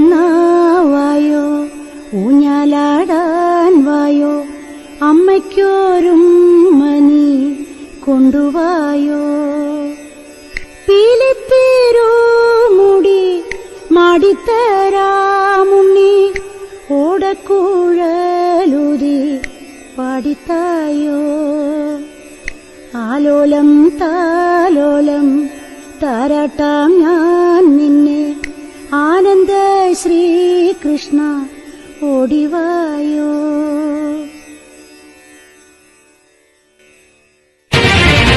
ഉണ്ണിക്കണ്ണാവായോ ഊഞ്ഞാലാടാൻ വായോ അമ്മയ്ക്കോരും മനി കൊണ്ടുവായോ പീലിപ്പേരോ മുടി മാടിത്തരാമുണ്ണി ഓടക്കുഴലൂതി പാടിത്തായോ ആലോലം താലോലം താരാട്ടാം ഞാൻ നിന്നെ ആനന്ദ ശ്രീകൃഷ്ണ ഓടിവായോ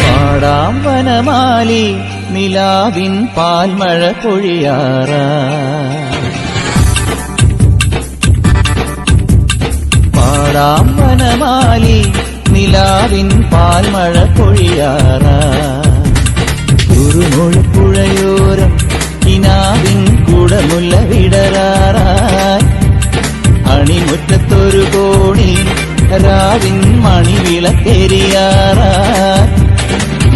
പാടാം വനമാലി നിലാവിൻ പാൽമഴ പൊഴിയാറാ പാടാം വനമാലി നിലാവിൻ പാൽമഴ പൊഴിയാറാ കുറുമുഴപ്പുഴയോരം കിനാവിൻ കുടമുല്ല വിടരാറായി അണിമുറ്റത്തൊരു കോണി രാവിൻ മണിവിളക്കെരിയാറായി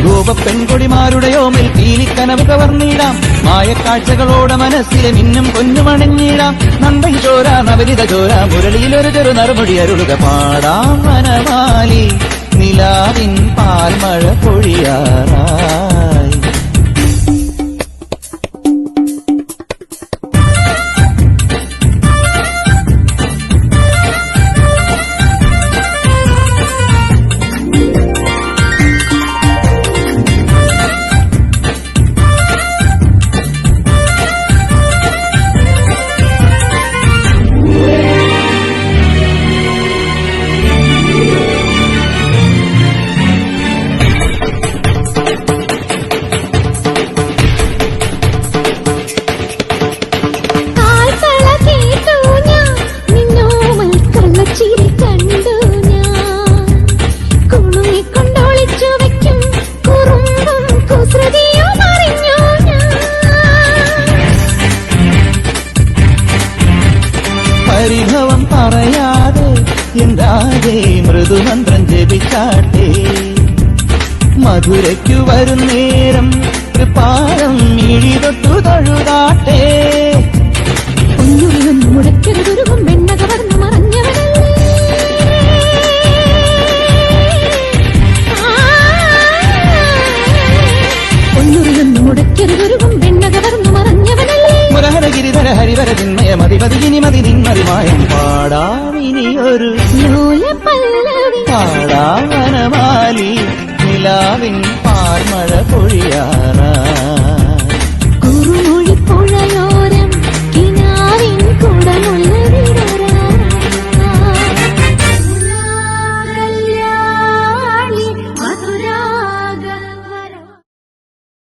ഗോപപ്പെൺകൊടിമാരുടെ ഓമിൽ പീലിക്കനവ് കവർന്നിടാം മായക്കാഴ്ചകളോടെ മനസ്സിലെ മിന്നും പൊന്നുമണിഞ്ഞിടാം നന്ദൻ ചോര നവരിത ചോര മുരളിയിലൊരു ചെറു നറുമുടി അരുളുക പാടാം വനമാലി നിലാവിൻ പാൽമഴ പൊഴിയാറായി പരിഭവം പറയാതെ എന്താതെ മൃദുമന്ത്രം ജപിച്ചാട്ടെ മധുരയ്ക്കു വരും നേരം പാദം ഇഴിതൊട്ടു തൊഴുതാട്ടെ മുടക്കരുതുരുകും വെണ്ണ കവർന്നു മറഞ്ഞവനല്ലേ ഒന്നുറിയൊന്നു മുടക്കരുതുരുകും വെണ്ണ കവർന്നു മറഞ്ഞവനല്ലേ മുരഹരഗിരിധര ഹരിവര ചിന്മയ മതിപതിനി മതി നിന്മതിമായം പാടാവിനിയൊരു പാടാവനമാലി നിലാവിൻ പാൽമഴ പൊഴിയാറാ